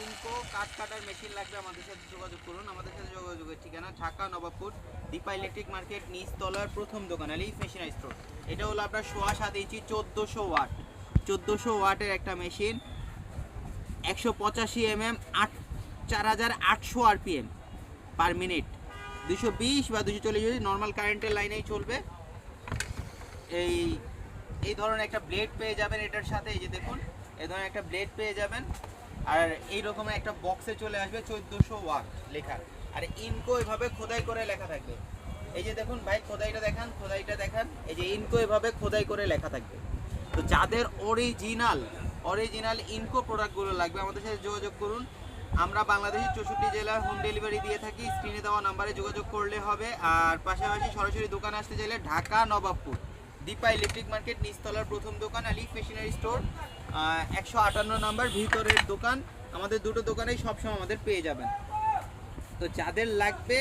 ইনকো কাঠ কাটার মেশিন লাগবে আমাদের সাথে যোগাযোগ করুন। আমাদের সাথে যোগাযোগের ঠিকানা ঢাকা নবাবপুর দীপা ইলেকট্রিক মার্কেট নিচতলার প্রথম দোকান আলিফ মেশিনারি স্টোর। এটা হলো আপনার 7.5 ইঞ্চি 1400 ওয়াট, 1400 ওয়াটের একটা machine, 185 mm, 4800 RPM per minute, 220 বা 240 যদি নর্মাল কারেন্টের লাইনেই চলবে। এই এই ধরনের একটা ব্লেড পেয়ে যাবেন এটার সাথে, এই যে দেখুন এই ধরনের একটা ব্লেড পেয়ে যাবেন। আর এই রকমের একটা বক্সে চলে আসবে 1400 ওয়াট লেখা, আর ইনকো এভাবে খোদাই করে লেখা থাকবে। এই যে দেখুন ভাই খোদাইটা দেখান, খোদাইটা দেখান, এই যে ইনকো এভাবে খোদাই করে লেখা থাকবে। তো যাদের অরিজিনাল ইনকো প্রোডাক্টগুলো লাগবে আমাদের সাথে যোগাযোগ করুন। আমরা বাংলাদেশের 64 জেলার হোম ডেলিভারি দিয়ে থাকি। স্ক্রিনে দেওয়া নাম্বারে যোগাযোগ করলে হবে। আর পাশাপাশি সরাসরি দোকানে আসতে চাইলে ঢাকা নবাবপুর দীপা ইলেকট্রিক মার্কেট নিচতলার প্রথম দোকান আলিফ মেশিনারি স্টোর, 158 নাম্বার ভিতরের দোকান। আমাদের দুটো দোকানেই সবসময় আমাদের পেয়ে যাবেন। তো যাদের লাগবে